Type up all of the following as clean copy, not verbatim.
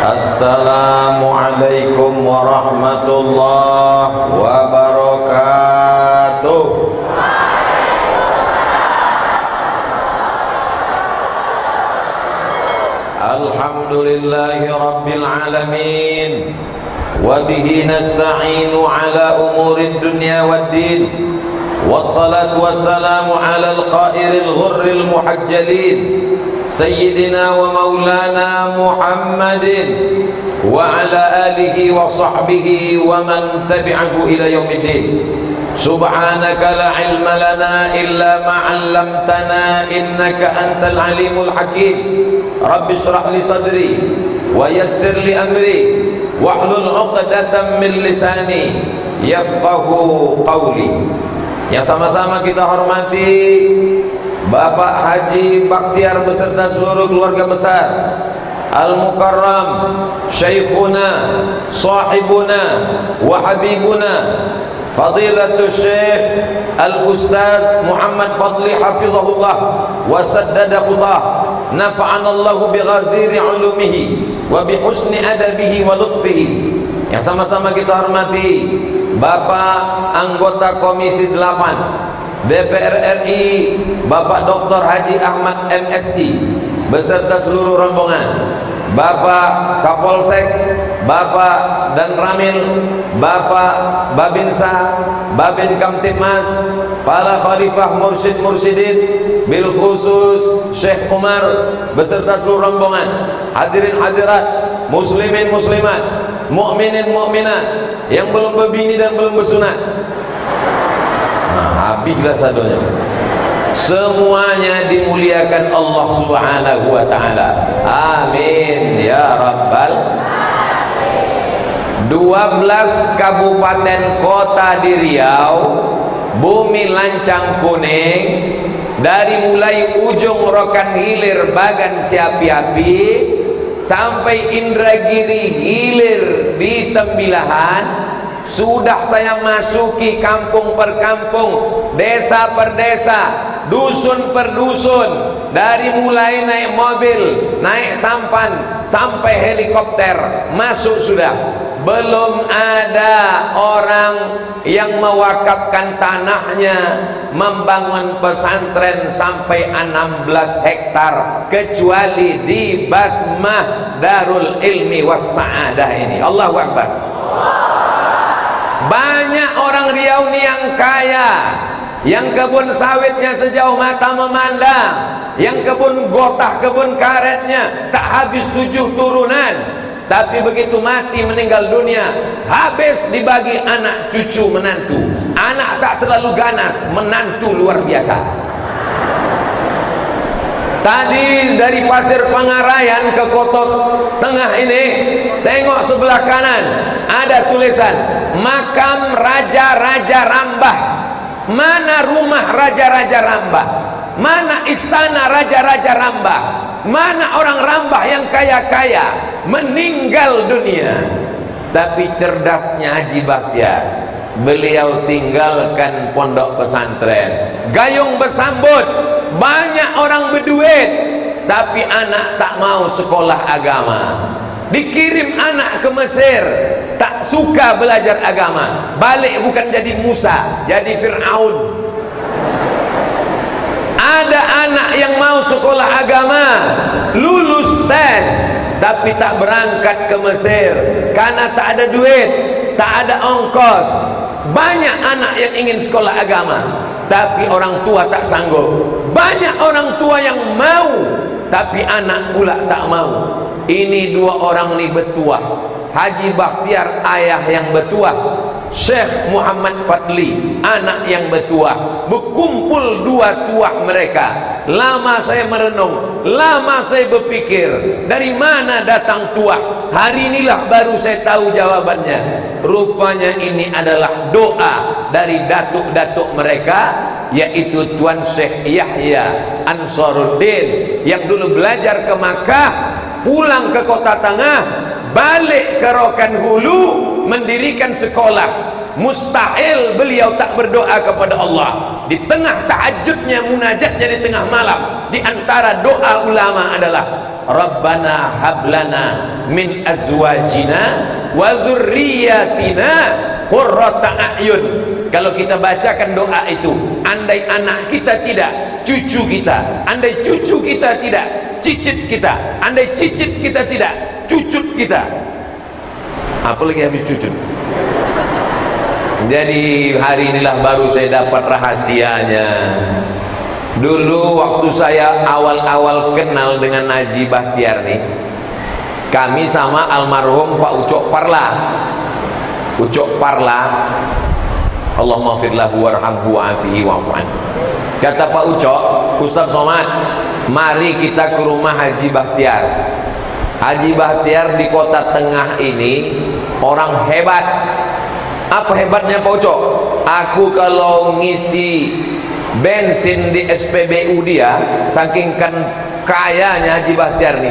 Assalamualaikum warahmatullahi wabarakatuh. Alhamdulillahi rabbil alamin, wa bihi nasta'inu ala umurid dunya waddin, wassalatu wassalamu ala al-qairil ghurril muhajjalin sayyidina wa maulana Muhammadin wa ala alihi wa sahbihi wa man tabi'ahu ila yaumiddin. Subhanaka la ilma lana illa ma 'allamtana innaka antal alimul hakim. Rabbi shrah li sadri wa yassir li amri wahlul 'uqdatam min lisani yafqahu qawli. Yang sama-sama kita hormati Bapak Haji Bakhtiar beserta seluruh keluarga besar Al-Mukarram Syekhuna Sahibuna wa Habibuna Fadilatul Syekh Al-Ustaz Muhammad Fadli Hafizahullah wa saddada khutah, nafa'anallahu bighaziri ulumihi wa bihusni adabihi wa lutfihi. Yang sama-sama kita hormati Bapak anggota Komisi 8 DPR RI Bapak Dr. Haji Ahmad MSI beserta seluruh rombongan, Bapak Kapolsek, Bapak dan Ramil, Bapak Babinsa, Babin Kamtibmas, para khalifah mursyid-mursyidin, bil khusus Syekh Umar beserta seluruh rombongan, hadirin hadirat, muslimin muslimat, mukminin mukminat yang belum berbini dan belum bersunat. Habislah sadonya. Semuanya dimuliakan Allah Subhanahu wa taala. Amin ya rabbal alamin. 12 kabupaten kota di Riau, bumi lancang kuning, dari mulai ujung Rokan Hilir Bagan Siapi-api sampai Indragiri Hilir di Tembilahan. Sudah saya masuki kampung per kampung, desa per desa, dusun per dusun, dari mulai naik mobil, naik sampan sampai helikopter masuk sudah. Belum ada orang yang mewakafkan tanahnya membangun pesantren sampai 16 hektar kecuali di Basmah Darul Ilmi Was Sa'adah ini. Allahu Akbar. Banyak orang Riau ini yang kaya, yang kebun sawitnya sejauh mata memandang, yang kebun gotah, kebun karetnya tak habis 7 turunan, tapi begitu mati meninggal dunia habis dibagi anak cucu menantu. Anak tak terlalu ganas, menantu luar biasa. Tadi dari Pasir Pangarayan ke Kotot Tengah ini, tengok sebelah kanan ada tulisan makam Raja-Raja Rambah. Mana rumah Raja-Raja Rambah? Mana istana Raja-Raja Rambah? Mana orang Rambah yang kaya-kaya meninggal dunia? Tapi cerdasnya Haji Bakhtiar, beliau tinggalkan pondok pesantren, gayung bersambut. Banyak orang berduit, tapi anak tak mau sekolah agama. Dikirim anak ke Mesir, tak suka belajar agama. Balik bukan jadi Musa, jadi Fir'aun. Ada anak yang mau sekolah agama, lulus tes, tapi tak berangkat ke Mesir karena tak ada duit, tak ada ongkos. Banyak anak yang ingin sekolah agama, tapi orang tua tak sanggup. Banyak orang tua yang mau, tapi anak pula tak mau. Ini 2 orang ni bertuah. Haji Bakhtiar ayah yang bertuah, Syekh Muhammad Fadli anak yang bertuah. Berkumpul 2 tuah mereka. Lama saya merenung, lama saya berpikir, dari mana datang tuah? Hari inilah baru saya tahu jawabannya. Rupanya ini adalah doa dari datuk-datuk mereka, yaitu Tuan Syekh Yahya Ansaruddin yang dulu belajar ke Makkah, pulang ke Kota Tengah, balik ke Rokan Hulu, mendirikan sekolah. Mustahil beliau tak berdoa kepada Allah. Di tengah tahajudnya, munajatnya di tengah malam, di antara doa ulama adalah Rabbana hablana min azwajina wa dzurriyyatina qurrata a'yun. Kalau kita bacakan doa itu, andai anak kita tidak, cucu kita, andai cucu kita tidak, cicit kita, andai cicit kita tidak, cucut kita, apalagi habis cucut. Jadi hari inilah baru saya dapat rahasianya. Dulu waktu saya awal-awal kenal dengan Haji Bahtiar nih, kami sama almarhum Pak Ucok Parla. Ucok Parla, Allahumma firlahu warhamhu wa'afihi wa'fu'an. Kata Pak Ucok, Ustaz Somad, mari kita ke rumah Haji Bahtiar. Haji Bahtiar di kota tengah ini orang hebat. Apa hebatnya Pak Ucok? Aku kalau ngisi bensin di SPBU dia, saking kan kayanya Haji Bahtiar nih,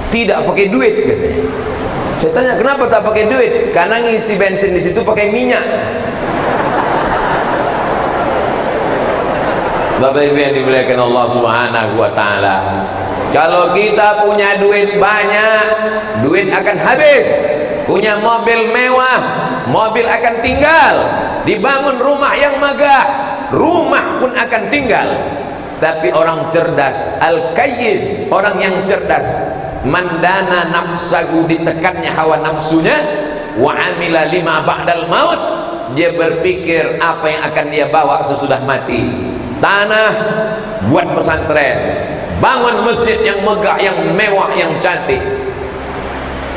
tidak pakai duit katanya. Saya tanya, kenapa tak pakai duit? Karena ngisi bensin di situ pakai minyak. Bapak Ibu yang dimuliakan Allah Subhanahu wa taala, kalau kita punya duit banyak, duit akan habis. Punya mobil mewah, mobil akan tinggal. Dibangun rumah yang megah, rumah pun akan tinggal. Tapi orang cerdas, al-kayyis, orang yang cerdas, mandana nafsahu, ditekannya hawa nafsunya, wa amila lima ba'dal maut, dia berpikir apa yang akan dia bawa sesudah mati. Tanah buat pesantren, bangun masjid yang megah, yang mewah, yang cantik,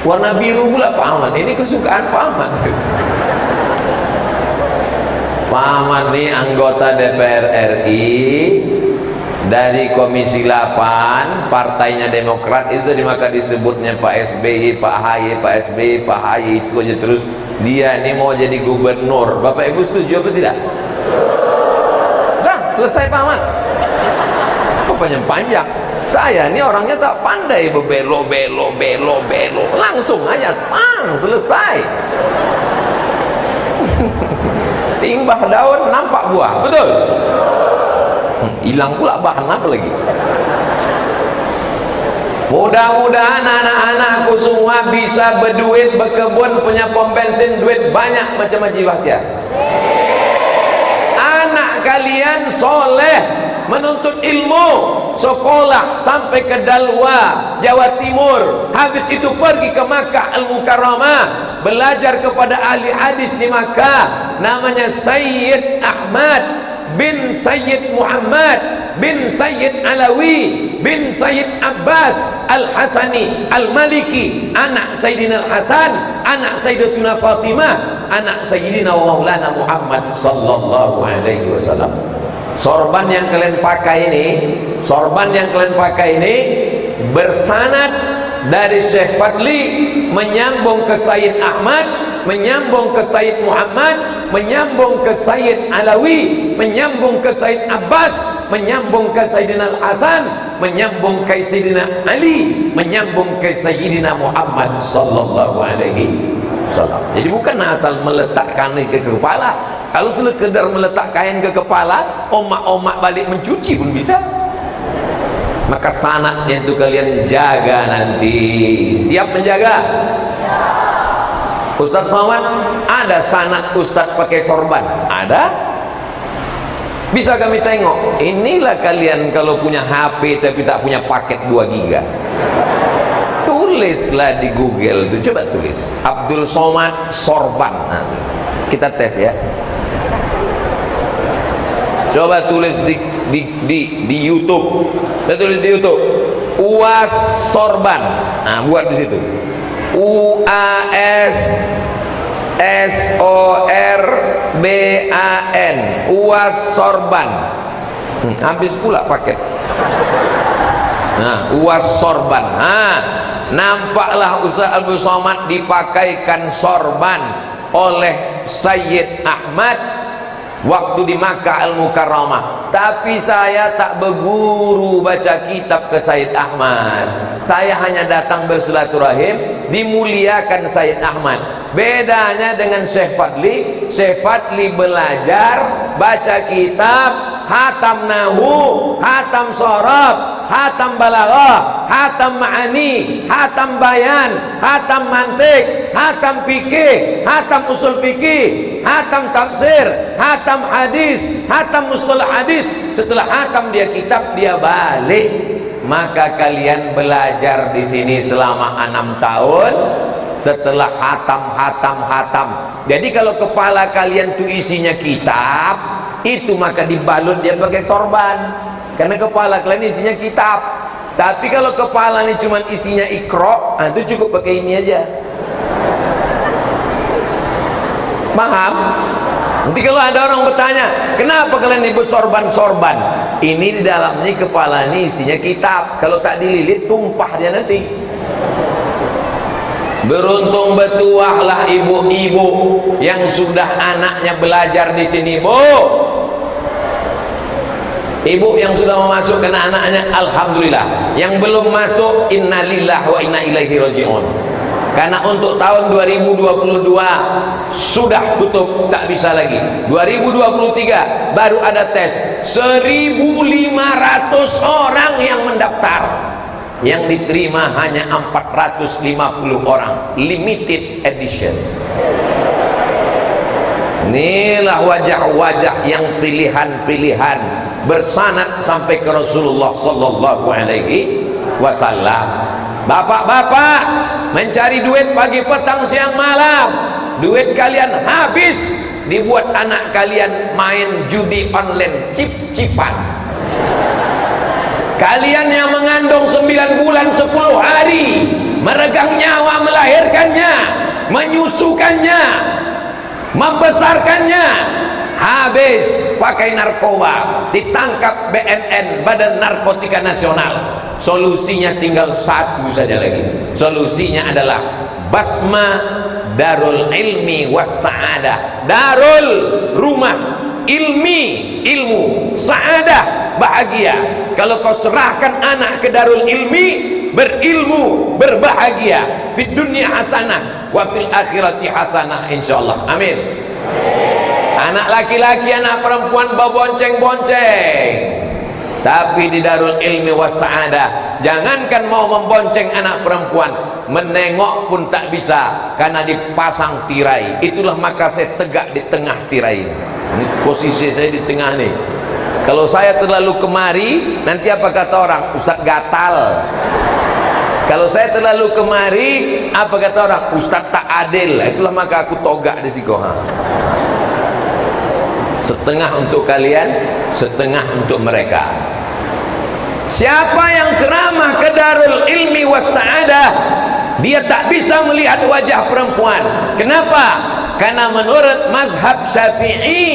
warna biru pula Pak Ahmad. Ini kesukaan Pak Ahmad. Pak Ahmad ini anggota DPR RI dari Komisi 8, partainya Demokrat. Itu maka disebutnya Pak SBY, Pak AHY, Pak SBY, Pak AHY, itu aja terus. Dia ini mau jadi gubernur. Bapak Ibu setuju apa tidak? Dah selesai Pak Ahmad. Kok panjang-panjang? Saya ini orangnya tak pandai belok, langsung aja selesai. Simbah daun nampak buah, betul? Hilang pula bahan apa lagi. Mudah-mudahan anak-anakku semua bisa berduit, berkebun, punya pom bensin, duit banyak macam Haji Bahtiar. Anak kalian soleh, menuntut ilmu, sekolah sampai ke Dalwa, Jawa Timur, habis itu pergi ke Makkah Al-Mukarramah, belajar kepada ahli hadis di Makkah, namanya Sayyid Ahmad bin Sayyid Muhammad bin Sayyid Alawi bin Sayyid Abbas Al-Hasani Al-Maliki, anak Sayyidina Al-Hasan, anak Sayyidatuna Fatimah, anak Sayyidina Maulana Muhammad sallallahu alaihi wasallam. Sorban yang kalian pakai ini, bersanad dari Syekh Fadli, menyambung ke Sayyid Ahmad, menyambung ke Sayyid Muhammad, menyambung ke Sayyid Alawi, menyambung ke Sayyid Abbas, menyambung ke Sayyidina Al-Hasan, menyambung ke Sayyidina Ali, menyambung ke Sayyidina Muhammad sallallahu alaihi wasallam. Jadi bukan asal meletakkan ke kepala. Kalau sekedar meletak kain ke kepala, omak-omak balik mencuci pun bisa. Maka sanadnya itu kalian jaga nanti. Siap menjaga? Ustaz Somad, ada sanad Ustaz pakai sorban? Ada? Bisa kami tengok. Inilah kalian kalau punya HP tapi tak punya paket 2 giga. Tulislah di Google itu, coba tulis Abdul Somad sorban. Nah, kita tes ya. Coba tulis di YouTube. Saya tulis di YouTube UAS sorban. Nah, buat di situ UAS SORBAN, UAS sorban. Habis pula paket. Nah, UAS sorban. Nah, nampaklah Ustaz Abdul Somad dipakaikan sorban oleh Sayyid Ahmad waktu di Makkah Al-Mukarramah. Tapi saya tak berguru baca kitab ke Sayyid Ahmad. Saya hanya datang bersilaturahim, dimuliakan Sayyid Ahmad. Bedanya dengan Syekh Fadli, Syekh Fadli belajar baca kitab, hatam nahu, hatam sorab, hatam balaghah, hatam ma'ani, hatam bayan, hatam mantik, hatam fikih, hatam usul fikih, hatam tafsir, hatam hadis, hatam mustalah hadis. Setelah hatam dia kitab, dia balik. Maka kalian belajar di sini selama 6 tahun. Setelah hatam. Jadi kalau kepala kalian tuh isinya kitab, itu maka dibalut dia pakai sorban, karena kepala kalian isinya kitab. Tapi kalau kepala ini cuma isinya ikro, nah itu cukup pakai ini aja. Paham? Nanti kalau ada orang bertanya, kenapa kalian ibu sorban-sorban? Ini di dalamnya kepala ini isinya kitab. Kalau tak dililit tumpah dia nanti. Beruntung betuahlah ibu-ibu yang sudah anaknya belajar di sini, Bu. Ibu yang sudah memasukkan anaknya, alhamdulillah. Yang belum masuk, innalillahi wa inna ilaihi raji'un. Karena untuk tahun 2022 sudah tutup, tak bisa lagi. 2023 baru ada tes. 1.500 orang yang mendaftar. Yang diterima hanya 450 orang, limited edition. Inilah wajah-wajah yang pilihan-pilihan bersanad sampai ke Rasulullah sallallahu alaihi wasallam. Bapak-bapak mencari duit pagi, petang, siang, malam, duit kalian habis dibuat anak kalian main judi online, cip-cipan. Kalian yang mengandung 9 bulan 10 hari, meregang nyawa melahirkannya, menyusukannya, membesarkannya, habis pakai narkoba, ditangkap BNN, Badan Narkotika Nasional. Solusinya tinggal satu saja lagi. Solusinya adalah basma darul ilmi was sa'adah. Darul, rumah ilmi, ilmu, sa'adah, bahagia. Kalau kau serahkan anak ke darul ilmi, berilmu, berbahagia, fid dunya hasanah wa fil akhirati hasanah, insyaallah. Amin. Anak laki-laki, anak perempuan bonceng-bonceng. Tapi di darul ilmi was sa'adah, jangankan mau membonceng anak perempuan, menengok pun tak bisa, karena dipasang tirai. Itulah maka saya tegak di tengah tirai. Ini posisi saya di tengah nih. Kalau saya terlalu kemari, nanti apa kata orang? Ustadz gatal. Kalau saya terlalu kemari, apa kata orang? Ustadz tak adil. Itulah maka aku togak di sikoha. Setengah untuk kalian, setengah untuk mereka. Siapa yang ceramah ke darul ilmi was sa'adah, dia tak bisa melihat wajah perempuan. Kenapa? Karena menurut mazhab Syafi'i,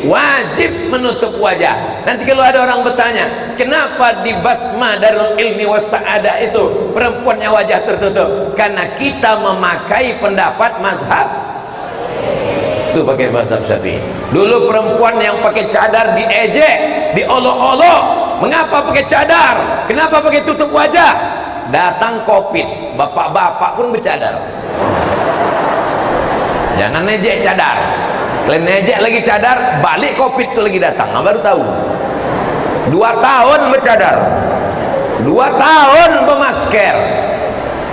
wajib menutup wajah. Nanti kalau ada orang bertanya, kenapa di basma darul ilmi was sa'adah itu perempuannya wajah tertutup? Karena kita memakai pendapat mazhab itu, pakai mazhab Syafi'i. Dulu perempuan yang pakai cadar diejek, diolok-olok. Mengapa pakai cadar? Kenapa pakai tutup wajah? Datang Covid, bapak-bapak pun bercadar. Jangan ejek cadar. Kalian ejek lagi cadar, balik Covid itu lagi datang. Nah, baru tahu. 2 tahun bercadar, 2 tahun bermasker.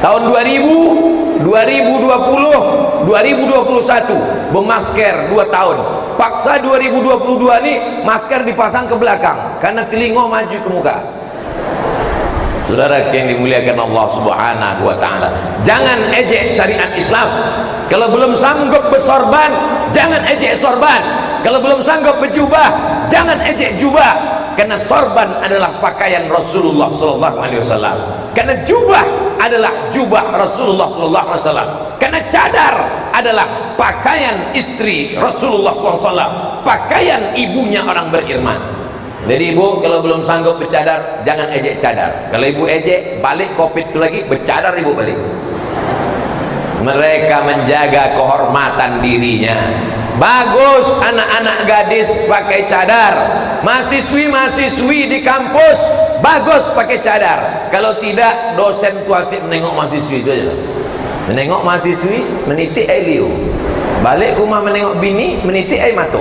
Tahun 2000, 2020, 2021 bermasker 2 tahun. Paksa 2022 nih masker dipasang ke belakang karena telinga maju ke muka. Saudara yang dimuliakan Allah Subhanahu wa taala, jangan ejek syariat Islam. Kalau belum sanggup bersorban, jangan ejek sorban. Kalau belum sanggup berjubah, jangan ejek jubah. Karena sorban adalah pakaian Rasulullah sallallahu alaihi wasallam. Karena jubah adalah jubah Rasulullah sallallahu alaihi wasallam. Karena cadar adalah pakaian istri Rasulullah SAW, pakaian ibunya orang beriman. Jadi ibu kalau belum sanggup bercadar, jangan ejek cadar. Kalau ibu ejek, balik Covid itu lagi, bercadar ibu balik. Mereka menjaga kehormatan dirinya. Bagus anak-anak gadis pakai cadar, mahasiswi-mahasiswi di kampus bagus pakai cadar. Kalau tidak, dosen tu asyik menengok mahasiswi itu aja. Menengok mahasiswi, menitik air liu. Balik rumah menengok bini, menitik air mata.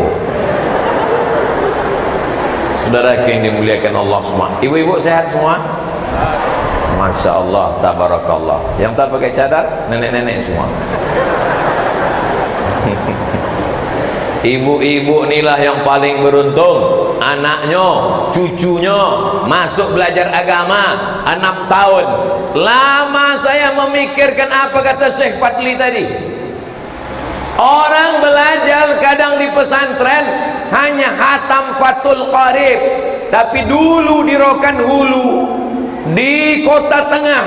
Saudara yang dimuliakan Allah semua, ibu-ibu sehat semua? Masya Allah, tabarakallah. Yang tak pakai cadar, nenek-nenek semua. Ibu-ibu inilah yang paling beruntung. Anaknya, cucunya masuk belajar agama 6 tahun. Lama saya memikirkan apa kata Syekh Fadli tadi. Orang belajar kadang di pesantren hanya khatam Fathul Qarib, tapi dulu di Rokan Hulu, di Kota Tengah,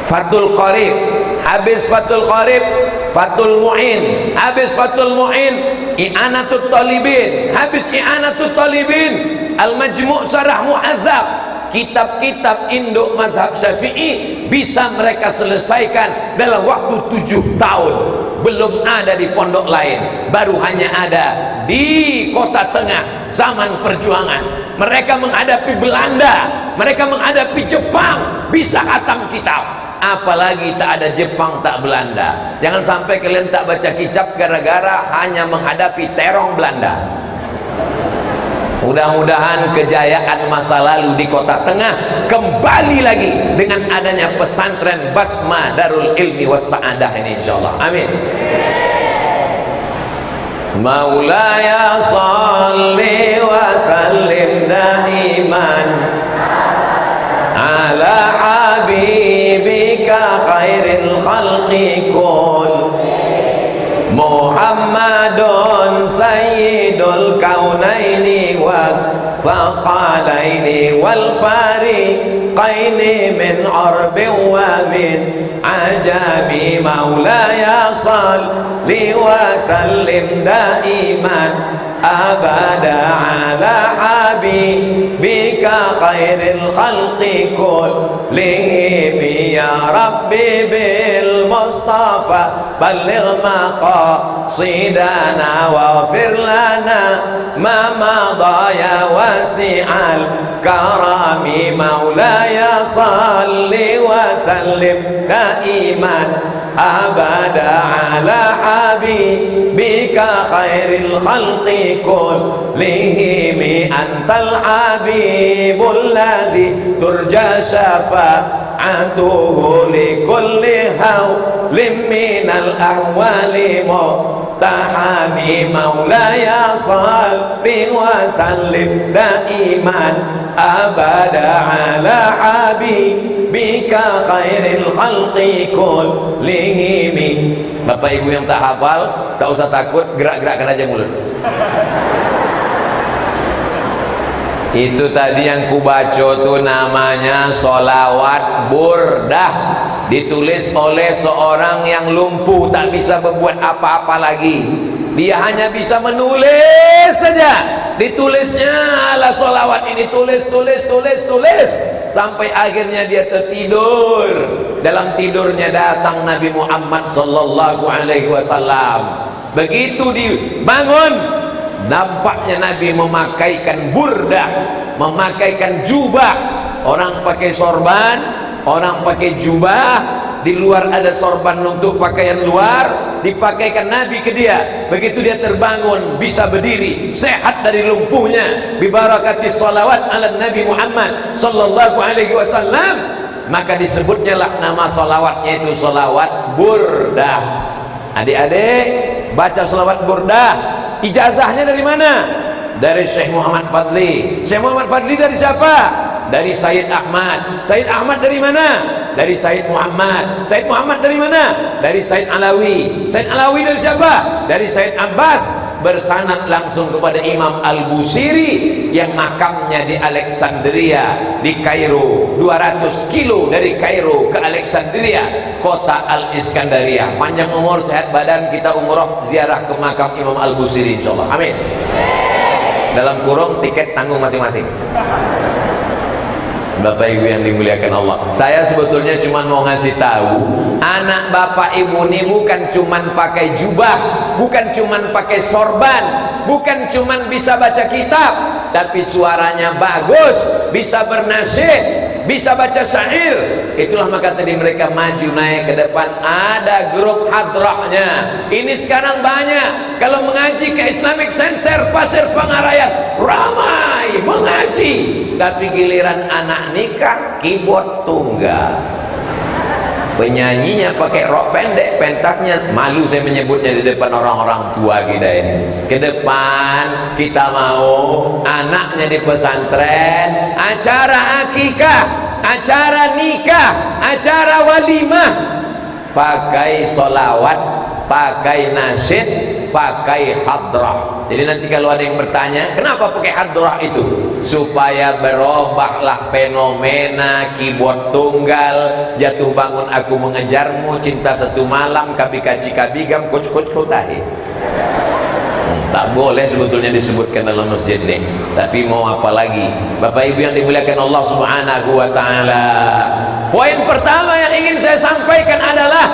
Fathul Qarib, habis Fathul Qarib, Fathul Mu'in, habis Fathul Mu'in, I'anatul Talibin, habis I'anatul Talibin, Al-Majmu' Syarah Mu'azzab. Kitab-kitab induk mazhab Syafi'i bisa mereka selesaikan dalam waktu 7 tahun. Belum ada di pondok lain, baru hanya ada di Kota Tengah zaman perjuangan. Mereka menghadapi Belanda, mereka menghadapi Jepang, bisa khatam kitab. Apalagi tak ada Jepang, tak Belanda. Jangan sampai kalian tak baca kitab gara-gara hanya menghadapi terong Belanda. Mudah-mudahan kejayaan masa lalu di Kota Tengah kembali lagi dengan adanya pesantren Basma Darul Ilmi was Sa'adah ini, insyaallah. Amin. Maulaya salli wa sallim daiman ala habibika khairil khalqi kull Muhammadun sayyidul kaunaini wa thaqalaini wal fariqaini min arbin wa min ajabi maulaya salli wa sallim daiman abada ala habibika khairil khalqi kullihim ya rabbi bil mustafa balligh maqasidana waghfir lana ma madha ya wasi'al karami maulaya salli wa sallim daiman abada ala habibika khairil khalqi kullihim antal habibul ladzi turja syafa'atuhu li kulli hawlim minal ahwali muhtahami maulaya salli wa sallim daiman abada ala habibika khairil khalqi kullihim. Bapak ibu yang tak hafal, tak usah takut, gerak-gerakkan aja mulut. Itu tadi yang kubaca tuh namanya solawat burdah, ditulis oleh seorang yang lumpuh, tak bisa berbuat apa-apa lagi. Dia hanya bisa menulis saja. Ditulisnya ala solawat ini, tulis sampai akhirnya dia tertidur. Dalam tidurnya datang Nabi Muhammad sallallahu alaihi wasallam. Begitu dibangun, nampaknya Nabi memakaikan burdah, memakaikan jubah. Orang pakai sorban, orang pakai jubah, di luar ada sorban untuk pakaian luar, dipakaikan Nabi ke dia. Begitu dia terbangun, bisa berdiri, sehat dari lumpuhnya, bibarakati salawat ala Nabi Muhammad sallallahu alaihi wasallam. Maka disebutnya lah nama salawatnya itu salawat burdah. Adik-adik baca salawat burdah. Ijazahnya dari mana? Dari Syekh Muhammad Fadli. Syekh Muhammad Fadli dari siapa? Dari Sayyid Ahmad. Sayyid Ahmad dari mana? Dari Sayyid Muhammad. Sayyid Muhammad dari mana? Dari Sayyid Alawi. Sayyid Alawi dari siapa? Dari Sayyid Abbas. Bersanad langsung kepada Imam Al-Busiri yang makamnya di Alexandria di Kairo, 200 kilo dari Kairo ke Alexandria, kota Al-Iskandaria. Panjang umur, sehat badan, kita umroh ziarah ke makam Imam Al-Busiri insyaallah. Amin. Dalam kurung tiket tanggung masing-masing. Bapak ibu yang dimuliakan Allah, saya sebetulnya cuma mau ngasih tahu, anak bapak ibu ini bukan cuma pakai jubah, bukan cuma pakai sorban, bukan cuma bisa baca kitab, tapi suaranya bagus, bisa bernasyid, bisa baca syair. Itulah maka tadi mereka maju naik ke depan, ada grup hadrahnya. Ini sekarang banyak kalau mengaji ke Islamic Center Pasir Pangarayan, ramai mengaji, tapi giliran anak nikah keyboard tunggal. Penyanyinya pakai rok pendek, pentasnya, malu saya menyebutnya di depan orang-orang tua kita ini. Ke depan kita mau anaknya di pesantren, acara akikah, acara nikah, acara walimah, pakai solawat, pakai nasyid, pakai hadrah. Jadi nanti kalau ada yang bertanya, kenapa pakai hadrah itu? Supaya berubahlah fenomena keyboard tunggal, jatuh bangun aku mengejarmu, cinta satu malam, kabikaci kabigam, kuc-kuc kutahi. Tak boleh sebetulnya disebutkan dalam masjid ini. Tapi mau apa lagi? Bapak Ibu yang dimuliakan Allah Subhanahu wa taala. Poin pertama yang ingin saya sampaikan adalah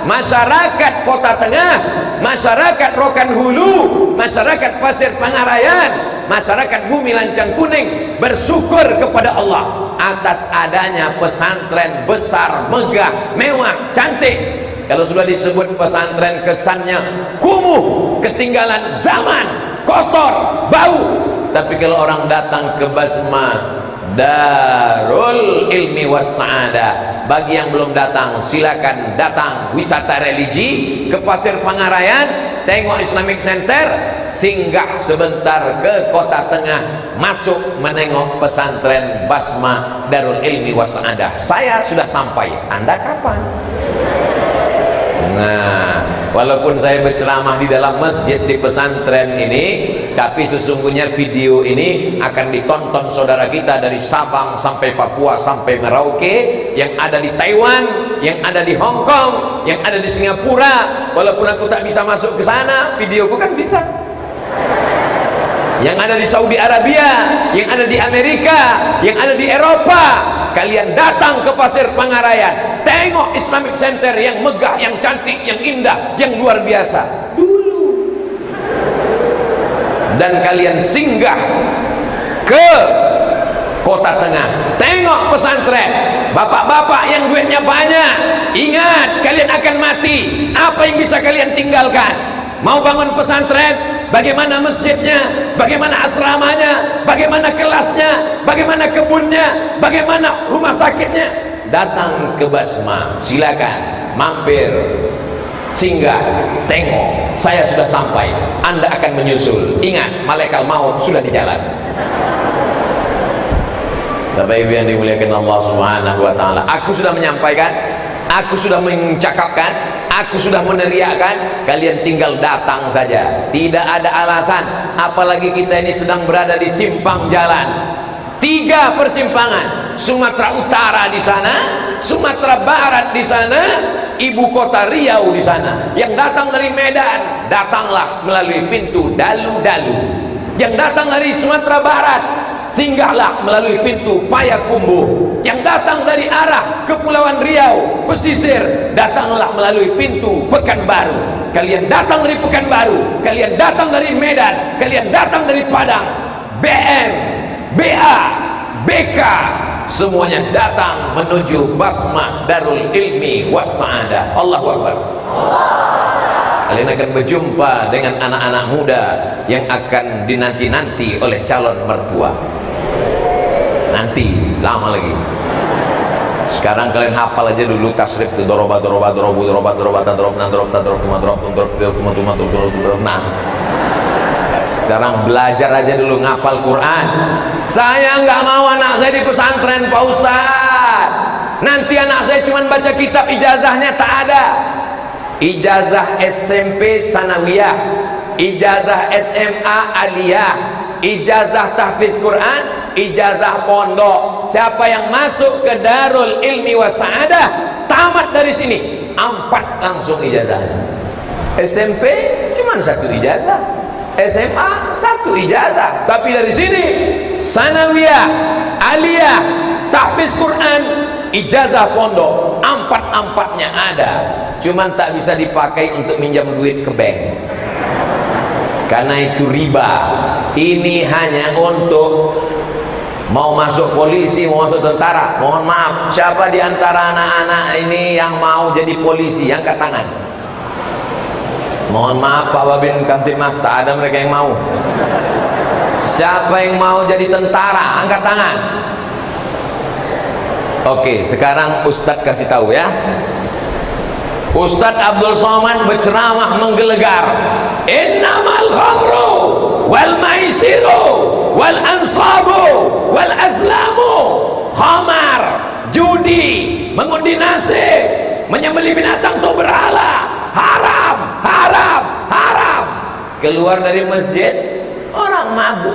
masyarakat Kota Tengah, masyarakat Rokan Hulu, masyarakat Pasir Pangarayan, masyarakat Bumi Lancang Kuning bersyukur kepada Allah atas adanya pesantren besar, megah, mewah, cantik. Kalau sudah disebut pesantren kesannya kumuh, ketinggalan zaman, kotor, bau. Tapi kalau orang datang ke Basma Darul Ilmi Was Sa'adah, bagi yang belum datang silakan datang wisata religi ke Pasir Pangarayan, tengok Islamic Center, singgah sebentar ke Kota Tengah, masuk menengok pesantren Basma Darul Ilmi Was Sa'adah. Saya sudah sampai, Anda kapan? Nah, walaupun saya berceramah di dalam masjid di pesantren ini, tapi sesungguhnya video ini akan ditonton saudara kita dari Sabang sampai Papua sampai Merauke, yang ada di Taiwan, yang ada di Hong Kong, yang ada di Singapura. Walaupun aku tak bisa masuk ke sana, videoku kan bisa. Yang ada di Saudi Arabia, yang ada di Amerika, yang ada di Eropa. Kalian datang ke Pasir Pangarayan, tengok Islamic Center yang megah, yang cantik, yang indah, yang luar biasa dulu. Dan kalian singgah ke Kota Tengah, tengok pesantren. Bapak-bapak yang duitnya banyak, ingat kalian akan mati. Apa yang bisa kalian tinggalkan? Mau bangun pesantren? Bagaimana masjidnya, bagaimana asramanya, bagaimana kelasnya, bagaimana kebunnya, bagaimana rumah sakitnya. Datang ke Basma, silakan mampir, singgah, tengok. Saya sudah sampai, Anda akan menyusul. Ingat, malaikat maut sudah di jalan. Bapak Ibu yang dimuliakan Allah Subhanahu wa taala, aku sudah menyampaikan, aku sudah mencakapkan, aku sudah meneriakkan, kalian tinggal datang saja. Tidak ada alasan, apalagi kita ini sedang berada di simpang jalan. 3 persimpangan, Sumatera Utara di sana, Sumatera Barat di sana, ibu kota Riau di sana. Yang datang dari Medan, datanglah melalui pintu Dalu-Dalu. Yang datang dari Sumatera Barat, singgahlah melalui pintu Payakumbuh. Yang datang dari arah Kepulauan Riau, pesisir, datanglah melalui pintu Pekanbaru. Kalian datang dari Pekanbaru, kalian datang dari Medan, kalian datang dari Padang, BM, BA, BK, semuanya datang menuju Basma Darul Ilmi Was Sa'adah. Allahu Akbar. Kalian akan berjumpa dengan anak-anak muda yang akan dinanti-nanti oleh calon mertua. Nanti lama lagi. Sekarang kalian hafal aja dulu tasrif itu, doroba doroba dorobu doroba doroba tadrob nadrob tadrob tuma drop tundrob tuma tuma tuma. Nah, sekarang belajar aja dulu ngapal Quran. Saya nggak mau anak saya di pesantren Pak Ustaz. Nanti anak saya cuma baca kitab, ijazahnya tak ada. Ijazah SMP sanawiyah, ijazah SMA aliyah, ijazah tahfiz Quran, ijazah pondok. Siapa yang masuk ke Darul Ilmi Was Sa'adah, tamat dari sini 4 langsung ijazahnya. SMP cuma 1 ijazah, SMA 1 ijazah, tapi dari sini sanawiyah, aliyah, tahfiz Quran, ijazah pondok, 4-4-nya ada. Cuman tak bisa dipakai untuk minjam duit ke bank, karena itu riba. Ini hanya untuk mau masuk polisi, mau masuk tentara. Mohon maaf, siapa di antara anak-anak ini yang mau jadi polisi? Angkat tangan. Mohon maaf Pak Wabin Kamtimas, tak ada mereka yang mau. Siapa yang mau jadi tentara? Angkat tangan. Oke, sekarang Ustadz kasih tahu ya. Ustadz Abdul Somad berceramah menggelegar. Innamal khamru wal maisiru wal ansabu wal azlamu. Khamar, judi, mengundi nasib, menyembelih binatang itu berhala, haram, haram, haram. Keluar dari masjid, orang mabuk.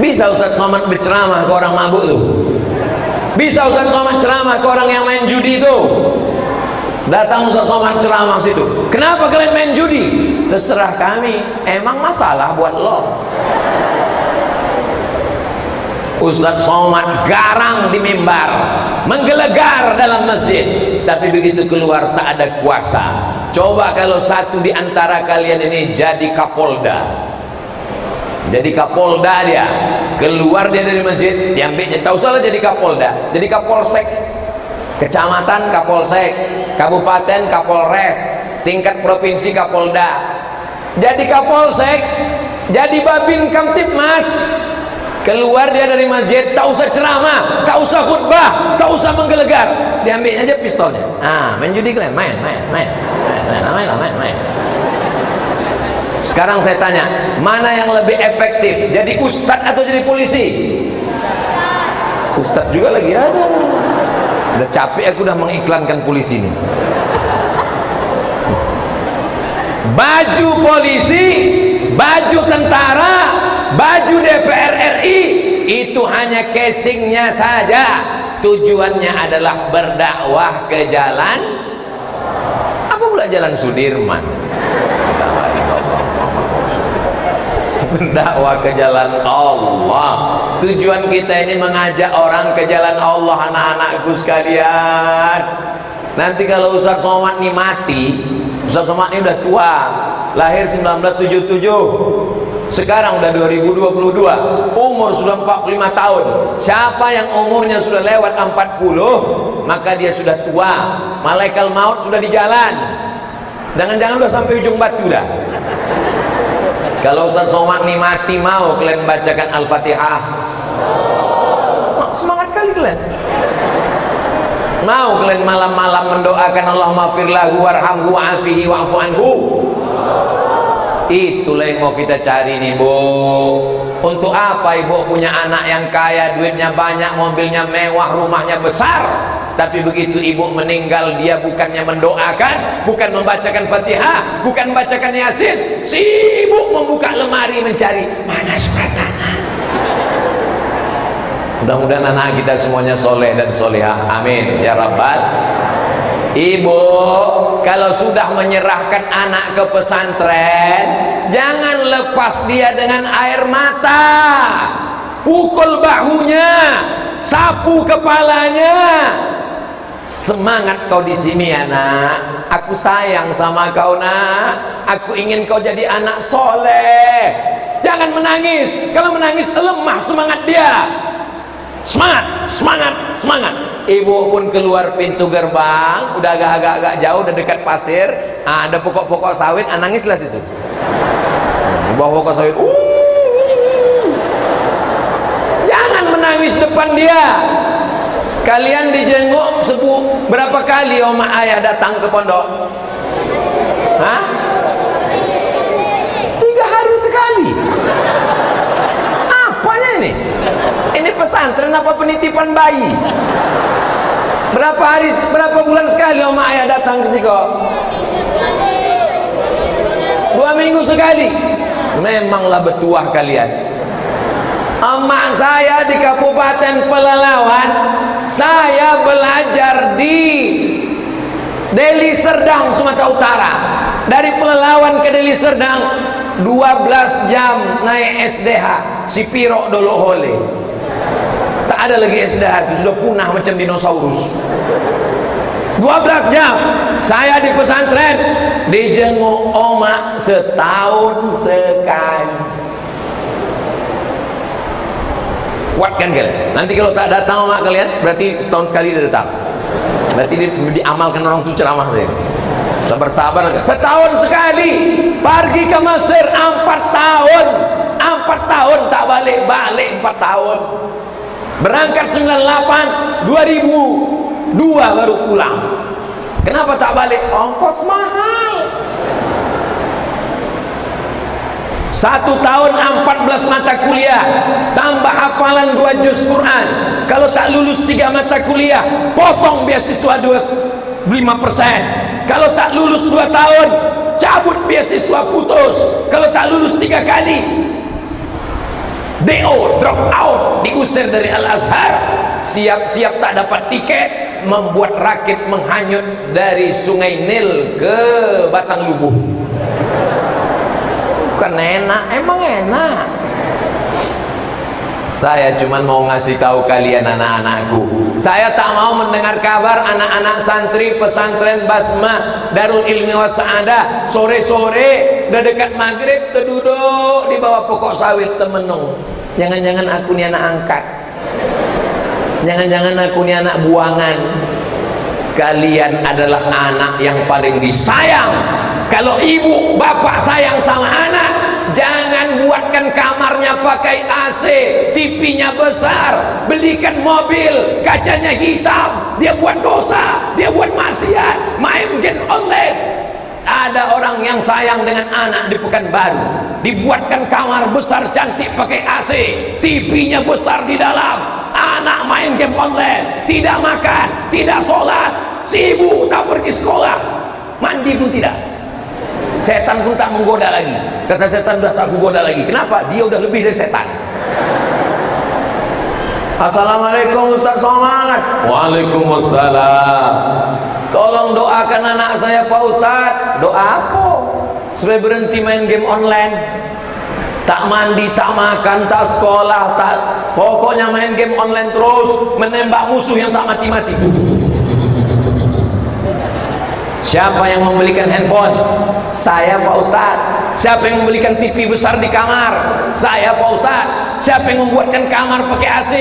Bisa Ustaz Somad berceramah ke orang mabuk tuh? Bisa Ustaz Somad ceramah ke orang yang main judi itu? Datang Ustaz Somad ceramah situ. Kenapa kalian main judi? Terserah kami. Emang masalah buat lo? Ustaz Somad garang di mimbar, menggelegar dalam masjid, tapi begitu keluar tak ada kuasa. Coba kalau satu di antara kalian ini jadi Kapolda, jadi Kapolda, dia keluar dia dari masjid, diambilnya, tak usahlah jadi Kapolda, jadi Kapolsek, kecamatan Kapolsek, kabupaten Kapolres, tingkat provinsi Kapolda, jadi Kapolsek, jadi Babin Kamtipmas. Keluar dia dari masjid, tak usah ceramah, tak usah khutbah, tak usah menggelegar, diambil aja pistolnya. Main judi kalian, main. Sekarang saya tanya, mana yang lebih efektif, jadi ustadz atau jadi polisi? Ustadz juga lagi ada. Udah capek aku udah mengiklankan polisi ini. Baju polisi, baju tentara, baju DPR RI itu hanya casingnya saja. Tujuannya adalah berdakwah ke jalan apa pula, jalan Sudirman. Berdakwah ke jalan Allah. Tujuan kita ini mengajak orang ke jalan Allah, anak-anakku sekalian. Nanti kalau Ustaz Somad ini mati, Ustaz Somad ini udah tua, lahir 1977. Sekarang udah 2022, umur sudah 45 tahun. Siapa yang umurnya sudah lewat 40, maka dia sudah tua. Malaikat maut sudah di jalan. Jangan-jangan udah sampai ujung batu dah. Kalau Ustaz Somad ini mati, mau kalian bacakan Al-Fatihah? Semangat kali kalian. Mau kalian malam-malam mendoakan Allahumma fir lahu warhamhu wa'afihi wa'fu anhu? Itulah yang mau kita cari nih, Bu. Untuk apa ibu punya anak yang kaya, duitnya banyak, mobilnya mewah, rumahnya besar, tapi begitu ibu meninggal, dia bukannya mendoakan, bukan membacakan Fatihah, bukan membacakan Yasin, sibuk membuka lemari mencari mana surat tanah. Mudah-mudahan anak kita semuanya soleh dan solehah, amin ya rabbal. Ibu, kalau sudah menyerahkan anak ke pesantren, jangan lepas dia dengan air mata. Pukul bahunya, sapu kepalanya. Semangat kau di sini anak. Aku sayang sama kau nak. Aku ingin kau jadi anak soleh. Jangan menangis. Kalau menangis lemah semangat dia. Semangat, semangat, semangat. Ibu pun keluar pintu gerbang, udah agak-agak jauh, udah dekat pasir, ada pokok-pokok sawit, nangislah situ. Di bawah pokok sawit, jangan menangis depan dia. Kalian dijenguk berapa kali oma ayah datang ke pondok? Hah? 3 hari sekali. Apanya ini? Ini pesantren apa penitipan bayi? Berapa bulan sekali oma ayah datang ke siko? 2 minggu sekali. Memanglah betuah kalian. Emak saya di Kabupaten Pelalawan, saya belajar di Deli Serdang, Sumatera Utara. Dari Pelalawan ke Deli Serdang 12 jam naik SDH Sipiro Dolohole. Tak ada lagi SDH, itu sudah punah macam dinosaurus. 12 jam saya di pesantren, dijenguk oma setahun sekali. Kuatkan kalian. Nanti kalau tak datang oma kalian, berarti setahun sekali dia datang. Berarti diamalkan orang itu ceramah saja. Bersabar setahun sekali pergi ke Mesir. 4 tahun tak balik 4 tahun. Berangkat 98, 2002 baru pulang. Kenapa tak balik? Ongkos mahal. 1 tahun 14 mata kuliah, tambah hafalan 2 juz Quran. Kalau tak lulus 3 mata kuliah, potong beasiswa 5%. Kalau tak lulus 2 tahun, cabut beasiswa, putus. Kalau tak lulus 3 kali, DO, drop out, diusir dari Al-Azhar. Siap-siap tak dapat tiket, membuat rakit menghanyut dari Sungai Nil ke Batang Lubuh. Bukan enak, emang enak. Saya cuma mau ngasih tahu kalian anak-anakku, saya tak mau mendengar kabar anak-anak santri pesantren Basmah Darul Ilmi Wasa'adah sore-sore udah dekat maghrib terduduk di bawah pokok sawit temenung. Jangan-jangan aku ni anak angkat, jangan-jangan aku ni anak buangan. Kalian adalah anak yang paling disayang. Kalau ibu bapak sayang sama anak, jangan buatkan kamarnya pakai AC, TV-nya besar, belikan mobil, kacanya hitam. Dia buat dosa, dia buat maksiat, main game online. Ada orang yang sayang dengan anak di Pekanbaru, dibuatkan kamar besar cantik pakai AC, TV-nya besar di dalam. Anak main game online, tidak makan, tidak sholat, sibuk, tak pergi sekolah, mandi pun tidak. Setan pun tak menggoda lagi. Kata setan, sudah tak kugoda lagi. Kenapa? Dia udah lebih dari setan. Assalamualaikum Ustaz Somad. Waalaikumsalam. Tolong doakan anak saya Pak Ustaz. Doa apa? Supaya berhenti main game online. Tak mandi, tak makan, tak sekolah, tak, pokoknya main game online terus, menembak musuh yang tak mati-mati. Siapa yang membelikan handphone? Saya Pak Ustaz. Siapa yang membelikan TV besar di kamar? Saya Pak Ustaz. Siapa yang membuatkan kamar pakai AC?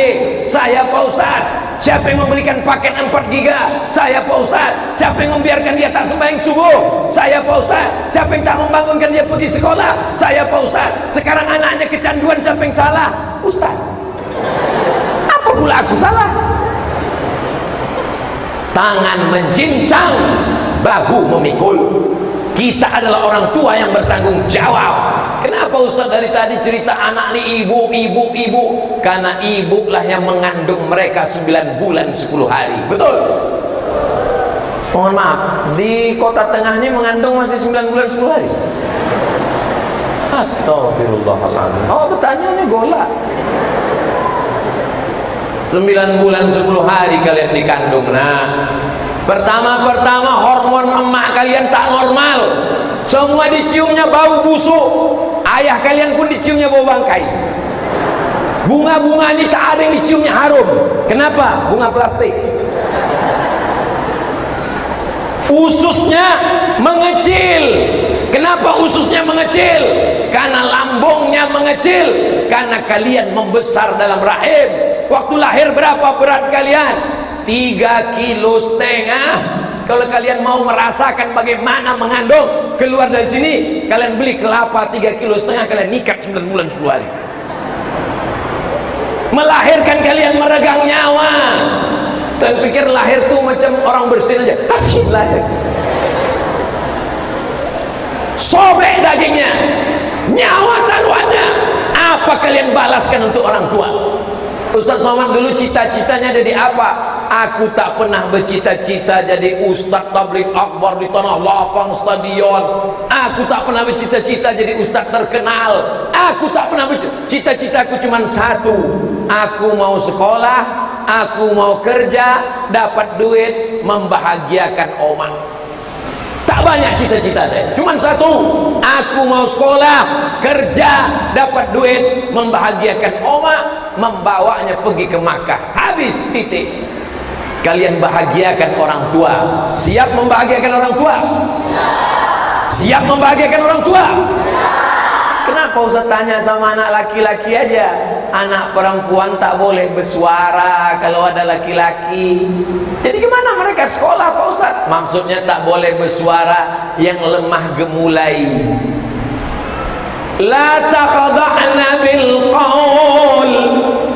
Saya Pak Ustaz. Siapa yang membelikan paket 4 giga? Saya Pak Ustaz. Siapa yang membiarkan dia tak sembahyang subuh? Saya Pak Ustaz. Siapa yang tak membangunkan dia pergi sekolah? Saya Pak Ustaz. Sekarang anaknya kecanduan, siapa yang salah? Ustaz. Apa pula aku salah? Tangan mencincang, bahu memikul. Kita adalah orang tua yang bertanggung jawab. Kenapa Ustaz dari tadi cerita anak ni ibu? Karena ibu lah yang mengandung mereka 9 bulan 10 hari. Betul? Mohon maaf, di kota tengah ni mengandung masih 9 bulan 10 hari. Astagfirullahaladzim. Oh, bertanya ni golak. 9 bulan 10 hari kalian dikandung. Nah, pertama-pertama hormon emak kalian tak normal. Semua diciumnya bau busuk. Ayah kalian pun diciumnya bau bangkai. Bunga-bunga ini tak ada yang diciumnya harum. Kenapa? Bunga plastik. Ususnya mengecil. Kenapa ususnya mengecil? Karena lambungnya mengecil. Karena kalian membesar dalam rahim. Waktu lahir berapa berat kalian? 3,5 kilo. Kalau kalian mau merasakan bagaimana mengandung, keluar dari sini, kalian beli kelapa 3,5 kilo, kalian nikat 9 bulan 10 hari. Melahirkan kalian meregang nyawa. Dan pikir lahir tuh macam orang bersin aja. Lahir. Sobek dagingnya, nyawa taruhannya. Apa kalian balaskan untuk orang tua? Ustaz Somad dulu cita-citanya jadi apa? Aku tak pernah bercita-cita jadi Ustaz Tabligh Akbar di tanah lapang stadion. Aku tak pernah bercita-cita jadi Ustaz terkenal. Aku tak pernah bercita-citaku cuma satu. Aku mau sekolah, aku mau kerja, dapat duit, membahagiakan Oma. Tak banyak cita-cita saya, cuma satu. Aku mau sekolah, kerja, dapat duit, membahagiakan Oma, membawanya pergi ke Makkah. Habis, titik. Kalian bahagiakan orang tua. Siap membahagiakan orang tua? Siap membahagiakan orang tua? Kenapa Ustaz tanya sama anak laki-laki aja? Anak perempuan tak boleh bersuara kalau ada laki-laki. Jadi gimana mereka sekolah Pak Ustaz? Maksudnya tak boleh bersuara yang lemah gemulai. La taqda'na bil qaul,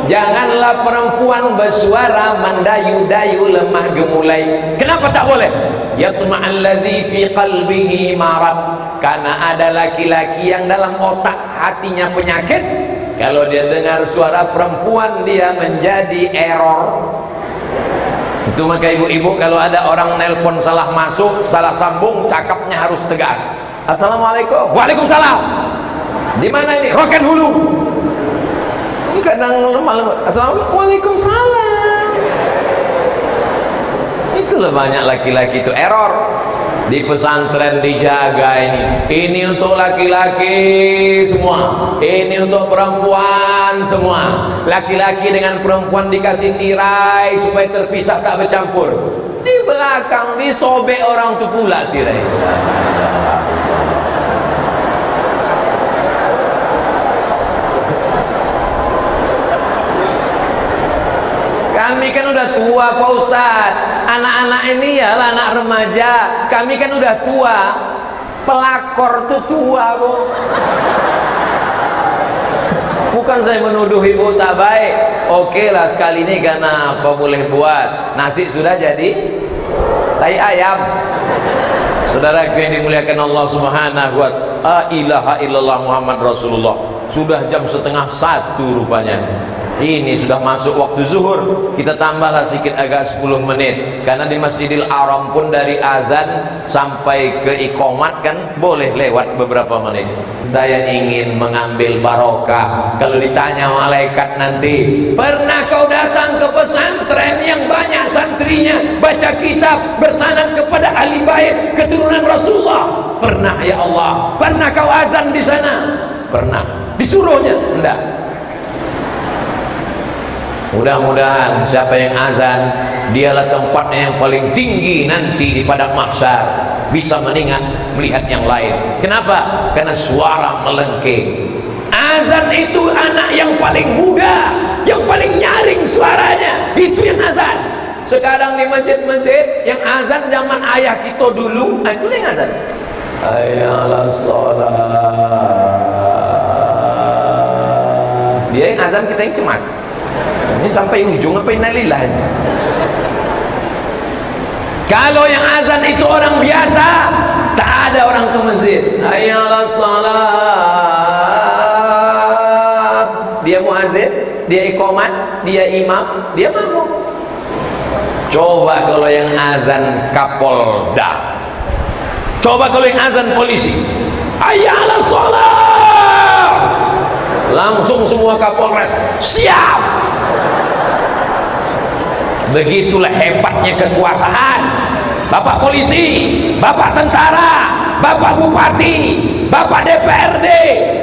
janganlah perempuan bersuara mendayu-dayu lemah gemulai. Kenapa tak boleh? Yatma'alladzi fi qalbihi marad, karena ada laki-laki yang dalam otak hatinya penyakit. Kalau dia dengar suara perempuan dia menjadi error. Itu maka ibu-ibu kalau ada orang nelpon salah masuk, salah sambung, cakapnya harus tegas. Assalamualaikum. Waalaikumsalam. Di mana ini? Rokan Hulu. Kadang lemah. Assalamualaikum. Waalaikumsalam. Itulah banyak laki-laki itu error. Di pesantren dijaga ini. Ini untuk laki-laki semua. Ini untuk perempuan semua. Laki-laki dengan perempuan dikasih tirai supaya terpisah tak bercampur. Di belakang disobek orang itu pula tirai. Kami kan udah tua Pak Ustadz. Anak-anak ini ya anak remaja. Kami kan udah tua. Pelakor tuh tua Bu. Bukan saya menuduh ibu tak baik. Oke lah sekali ini karena apa boleh buat. Nasi sudah jadi tai ayam. Saudara yang dimuliakan Allah Subhanahu wa ta'ala. La ilaha illallah Muhammad Rasulullah. Sudah jam 12:30 rupanya. Ini sudah masuk waktu zuhur. Kita tambahlah sedikit agak 10 menit. Karena di Masjidil Haram pun dari azan sampai ke iqamat kan boleh lewat beberapa menit. Saya ingin mengambil barokah. Kalau ditanya malaikat nanti, pernah kau datang ke pesantren yang banyak santrinya, baca kitab, bersanad kepada ahli bait keturunan Rasulullah? Pernah ya Allah. Pernah kau azan di sana? Pernah. Disuruhnya? Enggak. Mudah-mudahan siapa yang azan, dialah tempatnya yang paling tinggi nanti di padang mahsyar, bisa melihat yang lain. Kenapa? Karena suara melengking. Azan itu anak yang paling muda, yang paling nyaring suaranya, itu yang azan. Sekarang di masjid-masjid yang azan zaman ayah kita dulu, itu yang azan. Ayalah sholat. Dia yang azan, kita yang cemas. Ini sampai ujung apa innalillah. Kalau yang azan itu orang biasa, tak ada orang ke masjid. Ayalah salat. Dia muazzin, dia iqamat, dia imam, dia makmum. Coba kalau yang azan Kapolda. Coba kalau yang azan polisi. Ayalah salat. Langsung semua Kapolres siap. Begitulah hebatnya kekuasaan. Bapak polisi, Bapak tentara, Bapak bupati, Bapak DPRD,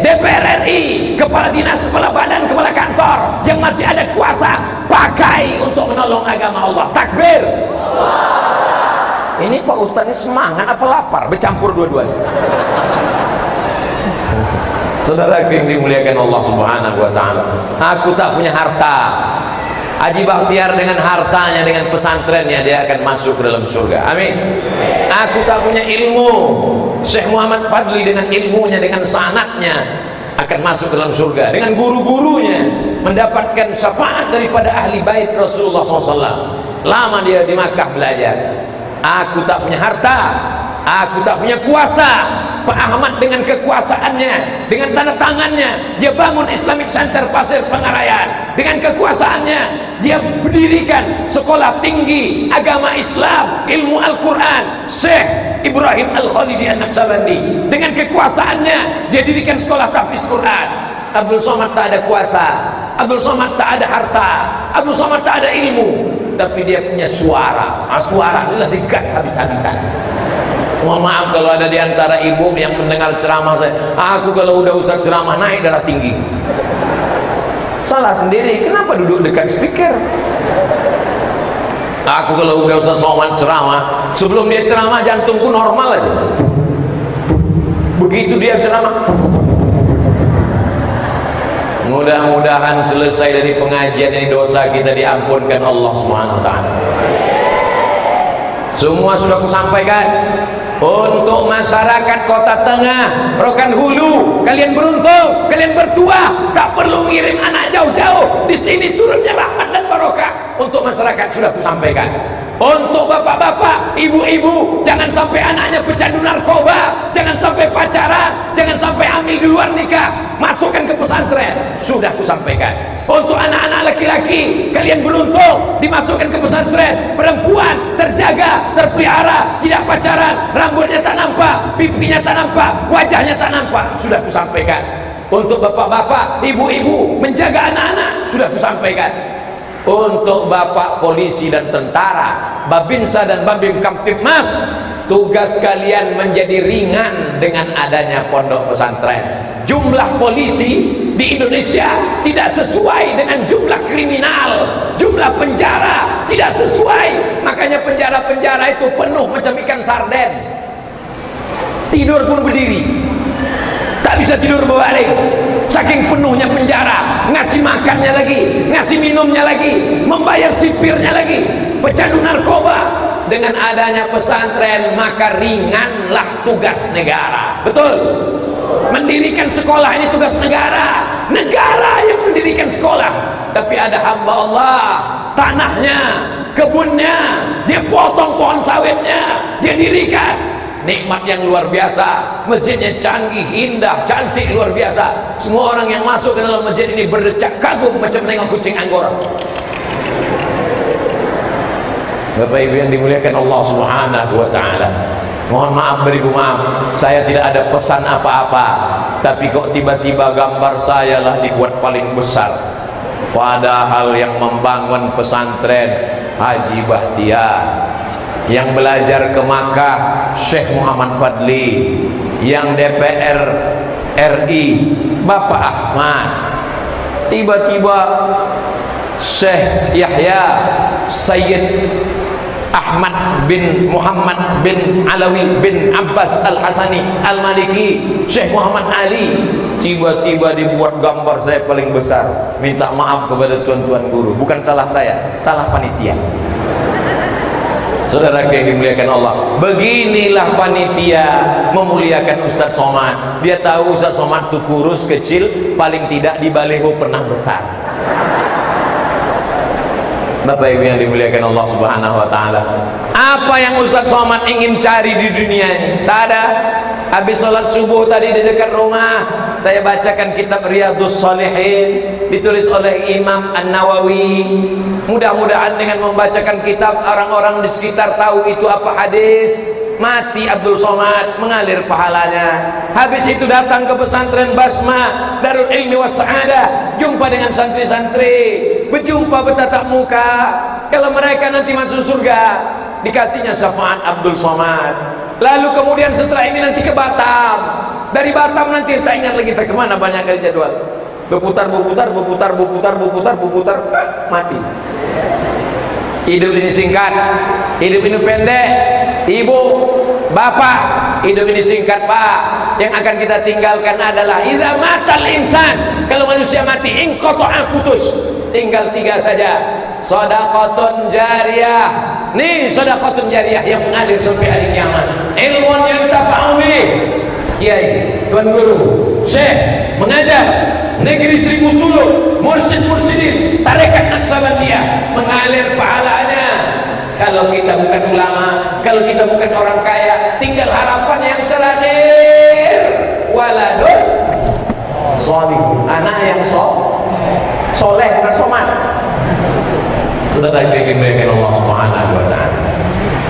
DPR RI, kepala dinas, kepala badan, kepala kantor yang masih ada kuasa, pakai untuk menolong agama Allah. Takbir. Ini Pak Ustaz ini semangat apa lapar? Bercampur dua-duanya. Saudara yang dimuliakan Allah Subhanahu wa ta'ala, aku tak punya harta. Haji Bakhtiar dengan hartanya, dengan pesantrennya, dia akan masuk ke dalam surga. Amin. Aku tak punya ilmu. Syekh Muhammad Fadli dengan ilmunya, dengan sanadnya akan masuk ke dalam surga. Dengan guru-gurunya mendapatkan syafaat daripada ahli bait Rasulullah SAW. Lama dia di Makkah belajar. Aku tak punya harta. Aku tak punya kuasa. Pak Ahmad dengan kekuasaannya, dengan tanda tangannya, dia bangun Islamic Center Pasir Pengarayan. Dengan kekuasaannya, dia berdirikan sekolah tinggi agama Islam, ilmu Al-Quran, Syekh Ibrahim Al-Khalidi An-Naqsabandi. Dengan kekuasaannya, dia dirikan sekolah tahfiz Quran. Abdul Somad tak ada kuasa, Abdul Somad tak ada harta, Abdul Somad tak ada ilmu, tapi dia punya suara. Suara adalah digas habis-habisan. Mohon maaf kalau ada di antara ibu yang mendengar ceramah saya, aku kalau udah usah ceramah naik darah tinggi. Salah sendiri, kenapa duduk dekat speaker? Aku kalau udah usah sowan ceramah, sebelum dia ceramah jantungku normal aja. Begitu dia ceramah, mudah-mudahan selesai dari pengajian ini dosa kita diampunkan Allah Subhanahu wa ta'ala. Semua sudah kusampaikan. Untuk masyarakat Kota Tengah, Rokan Hulu, kalian beruntung, kalian bertuah, tak perlu ngirim anak jauh-jauh. Di sini turunnya rahmat dan barokah. Untuk masyarakat sudah kusampaikan. Untuk bapak-bapak, ibu-ibu, jangan sampai anaknya pecandu narkoba, jangan sampai pacaran, jangan sampai hamil di luar nikah, masukkan ke pesantren. Sudah kusampaikan. Untuk anak-anak laki-laki, kalian beruntung dimasukkan ke pesantren. Perempuan terjaga, terpelihara, tidak pacaran, rambutnya tak nampak, pipinya tak nampak, wajahnya tak nampak. Sudah kusampaikan. Untuk bapak-bapak, ibu-ibu menjaga anak-anak, sudah kusampaikan. Untuk bapak polisi dan tentara, Babinsa dan Babim Kamtibmas, tugas kalian menjadi ringan dengan adanya pondok pesantren. Jumlah polisi di Indonesia tidak sesuai dengan jumlah kriminal, jumlah penjara tidak sesuai. Makanya penjara-penjara itu penuh macam ikan sarden. Tidur pun berdiri, tak bisa tidur berbalik, saking penuhnya penjara. Ngasih makannya lagi, ngasih minumnya lagi, membayar sipirnya lagi. Pecandu narkoba. Dengan adanya pesantren maka ringanlah tugas negara. Betul? Mendirikan sekolah ini tugas negara. Negara yang mendirikan sekolah. Tapi ada hamba Allah, tanahnya, kebunnya, dia potong pohon sawitnya, dia dirikan. Nikmat yang luar biasa. Masjidnya canggih, indah, cantik, luar biasa. Semua orang yang masuk ke dalam masjid ini berdecak kagum macam menengok kucing Anggora. Bapak Ibu yang dimuliakan Allah Subhanahu wa taala. Mohon maaf beribu maaf, saya tidak ada pesan apa-apa, tapi kok tiba-tiba gambar saya lah dibuat paling besar. Padahal yang membangun pesantren Haji Bahtiar, yang belajar ke Makkah Syekh Muhammad Fadli, yang DPR RI Bapak Ahmad, tiba-tiba Syekh Yahya Sayyid Ahmad bin Muhammad bin Alawi bin Abbas Al-Hasani Al-Maliki, Syekh Muhammad Ali, tiba-tiba dibuat gambar saya paling besar. Minta maaf kepada tuan-tuan guru, bukan salah saya, salah panitia. Saudara yang dimuliakan Allah, beginilah panitia memuliakan Ustaz Somad. Dia tahu Ustaz Somad itu kurus, kecil, paling tidak di baleho pernah besar. Bapak Ibu yang dimuliakan Allah Subhanahu wa taala, apa yang Ustaz Somad ingin cari di dunia ini? Tak ada. Habis sholat subuh tadi di dekat rumah, saya bacakan kitab Riyadhus Shalihin, ditulis oleh Imam An-Nawawi. Mudah-mudahan dengan membacakan kitab, orang-orang di sekitar tahu itu apa hadis. Mati Abdul Somad, mengalir pahalanya. Habis itu datang ke pesantren Basma Darul Ilmi was Sa'adah, jumpa dengan santri-santri, berjumpa bertatap muka. Kalau mereka nanti masuk surga, dikasihnya syafaat Abdul Somad. Lalu kemudian setelah ini nanti ke Batam. Dari Batam nanti tak ingat lagi tak kemana, banyak kali jadwal. Berputar, mati. Hidup ini singkat, hidup ini pendek. Ibu, bapak, hidup ini singkat pak. Yang akan kita tinggalkan adalah idza matal insan, kalau manusia mati inqata'a putus, tinggal 3 saja. Shadaqatun jariyah. Nih shadaqatun jariyah yang mengalir sampai hari kiamat. Ilmun yang tafa'u bih. Kiai, tuan guru, syekh mengajar negeri 1000 suluk, mursyid-mursyidin, tarekat Naqsabandiyah, mengalir pahalanya. Kalau kita bukan ulama, kalau kita bukan orang kaya, tinggal harapan yang terakhir, waladun sholih, anak yang soleh, bukan somat. Saudara yang dimuliakan Allah Subhanahu wa taala,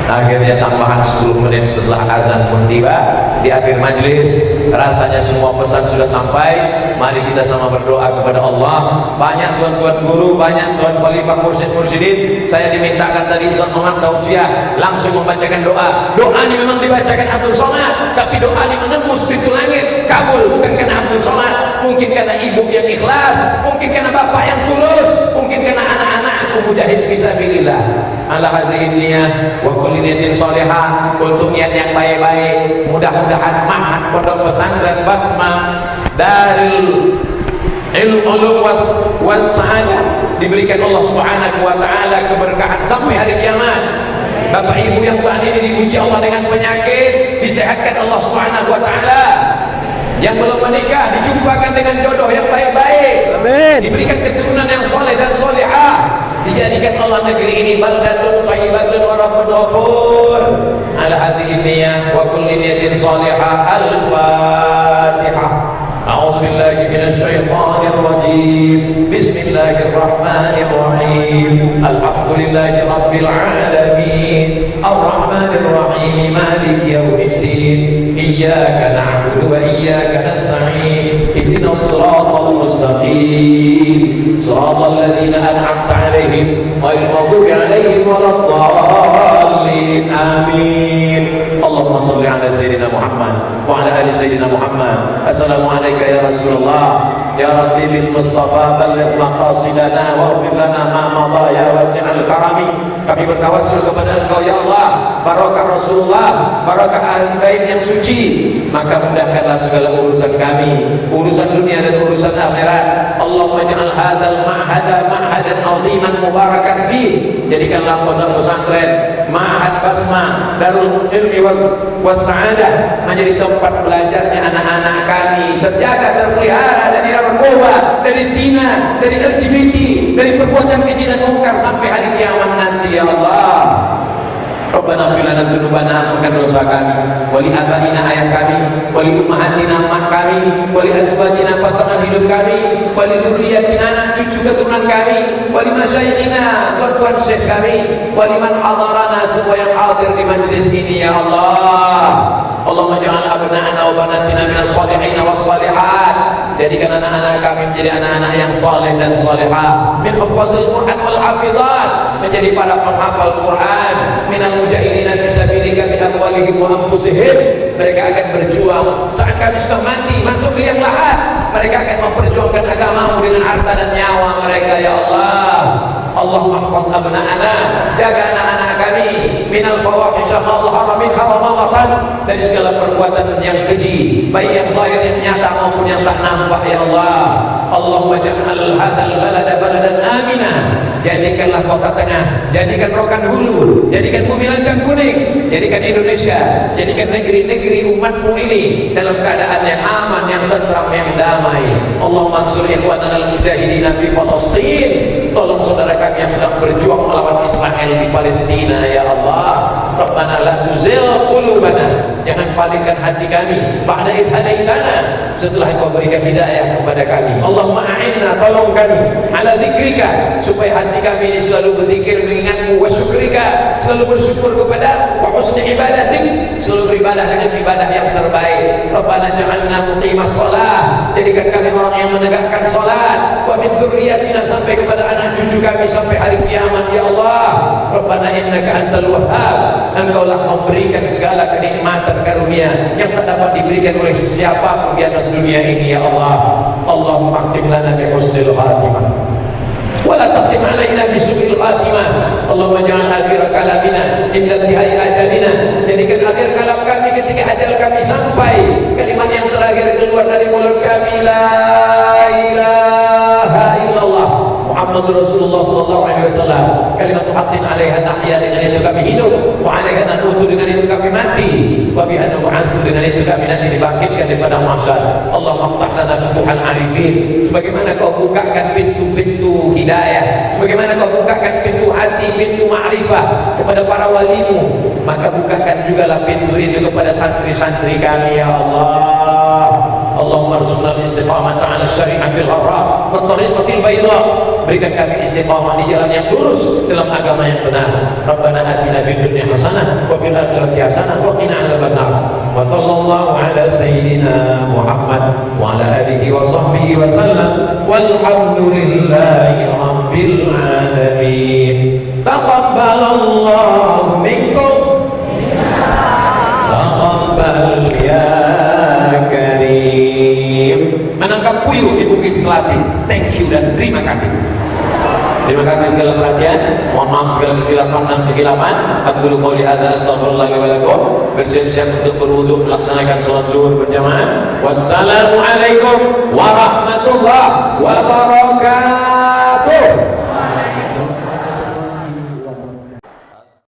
akhirnya tambahan 10 menit setelah azan pun tiba. Di akhir majlis rasanya semua pesan sudah sampai. Mari kita sama berdoa kepada Allah. Banyak tuan-tuan guru, banyak tuan khalifah mursyid-mursyidin. Saya dimintakan tadi Ustaz Somad tausiah langsung membacakan doa. Doa ini memang dibacakan Abdul Somad, tapi doa ini menembus pintu langit, kabul. Bukan karena Abdul Somad, mungkin karena ibu yang ikhlas, mungkin karena bapak yang tulus, mungkin karena anak-anakku mujahid fisabilillah. Ala hazihi niyah wa kulli niyatin shalihah, untuk niat yang baik-baik. Mudah-mudahan ma'had pondok pesantren Basma Darul Ulum wal Sa'adah diberikan Allah Subhanahu wa taala keberkahan sampai hari kiamat. Bapak Ibu yang saat ini diuji Allah dengan penyakit, disehatkan Allah Subhanahu wa taala. Yang belum menikah dijumpakan dengan jodoh yang baik-baik. Amin. Diberikan keturunan yang soleh dan solehah. Dijadikan Allah negeri ini baldatun thayyibatun wa rabbun ghafur. Ala hadhihi niyyah wa kulli niyatin salihah. Al-Fatihah. أعوذ بالله من الشيطان الرجيم بسم الله الرحمن الرحيم الحمد لله رب العالمين الرحمن الرحيم مالك يوم الدين إياك نعبد وإياك نستعين اهدنا الصراط المستقيم صراط الذين أنعمت عليهم غير المغضوب عليهم ولا الضالين آمين اللهم صل على سيدنا محمد وعلى آل سيدنا محمد السلام عليكم ya Rasulullah ya Rabbi bil Mustafa balligh maqasidana waghfir lana ma madha ya wasi'al karami. Kami bertawassul kepada Engkau ya Allah, barakah Rasulullah, barakah ahli bait yang suci, maka mudahkanlah segala urusan kami, urusan dunia dan urusan akhirat. Allahumma ja'al hadzal ma'hada ma'hadan 'aziman mubarakan fi. Jadikanlah pondok pesantren Ma'had Basma Darul Ilmi was Sa'adah menjadi tempat belajarnya anak-anak kami, terjaga, terpelihara dari narkoba, dari zina, dari LGBT, dari perbuatan keji dan mungkar sampai hari kiamat nanti ya Allah. Rabbana fir lana dzunubana, ampunkan dosa kami, wali abaina ayah kami, wali ummahatina mak kami, wali azwajina pasangan hidup kami, wali dzurriyyatina anak cucu keturunan kami, wali masyayikhina tuan-tuan syekh kami, wali man hadarana, semua yang hadir di majlis ini ya Allah. Allahumma ja'al abna'ana wa banatina minas shalihin was shalihat. Jadikan anak-anak kami menjadi anak-anak yang saleh dan salihah, min hufazil Quran wal hafizat, menjadi para penghafal Quran, minal mujahidina fi sabilika bi amwalihim wa anfusihim. Mereka akan berjuang saat kami sudah mati masuk ke liang lahat, mereka akan memperjuangkan agamamu dengan harta dan nyawa mereka ya Allah. Allahumma hafaz abna'ana, jaga anak-anak kami minal fawahisha ma dhahara minha wa ma batan, dari segala perbuatan yang keji, baik yang zahir yang nyata maupun yang tak nampak ya Allah. Allahumma ja'al hadzal balada baladan amina, jadikanlah kota tengah, jadikan Rokan Hulu, jadikan bumi lancang kuning, jadikan Indonesia, jadikan negeri-negeri umatmu ini dalam keadaan yang aman, yang tentram, yang damai. Allahumma ansur ikhwanana al-mujahidina fi Palestin, tolong saudara kami yang sedang berjuang melawan Israel di Palestina ya Allah. Rabbana la tuzigh qulubana, jangan palingkan hati kami ba'da idh hadaitana, setelah Engkau berikan hidayah kepada kami. Allahumma a'inna, tolong kami ala dzikrika, supaya hati kami ini selalu berzikir mengingatmu, wa syukrika, selalu bersyukur kepada, wa husni ibadatik, selalu beribadah dengan ibadah yang terbaik. Rabbana ja'alna muqimas shalah, jadikan kami orang yang menegakkan salat, wa min dzurriyyatina, sampai kepada anak cucu kami sampai hari kiamat ya Allah. Rabbana innaka antal wahhab, Engkaulah memberikan segala kenikmatan karunia yang tak dapat diberikan oleh siapapun di atas dunia ini ya Allah. Allahumma khtim lana bi husnil khatimah wa la takhtim alaina bi su'il khatimah. Allahumma ja'al akhir kalamina inda intihai ajalina, jadikan akhir kalam kami ketika ajal kami sampai, kalimat yang terakhir keluar dari mulut kami la ilaha illallah Muhammadur Rasulullah sallallahu alaihi wasallam. Kalimat haqqin 'alaiha nahya, dengan itu kami hidup, wa 'alaiha namutu, dengan itu kami mati, wa biha nub'atsu, dengan itu kami nanti dibangkitkan di padang mahsyar. Allahumma iftah lana futuhal arifin, sebagaimana Kau bukakan pintu-pintu hidayah, sebagaimana Kau bukakan pintu hati, pintu ma'rifah kepada para walimu, maka bukakan jugalah pintu itu kepada santri-santri kami ya Allah. Allahumma arzuqna istiqamata 'ala syari'atil gharra wa tariqatil bayda, berikan kami istiqamah di jalan yang lurus dalam agama yang benar. Rabbana atina fid dunya hasanah wa fil akhirati hasanah wa qina adzabannar. Wa sallallahu ala sayyidina Muhammad wa ala alihi wa sahbihi wa sallam, walhamdulillahi rabbil alamin. Taqabbalallahu minkum, taqabbal ya karim. Menangkap puyuh di Bukit Selasih. Thank you dan terima kasih. Terima kasih segala perhatian. Mohon maaf segala kesilapan dan kehilapan. Aqulu qouli hadza astaghfirullah wa lakum. Bersiap-siap untuk berwudu, melaksanakan salat zuhur berjamaah. Wassalamualaikum warahmatullahi wabarakatuh.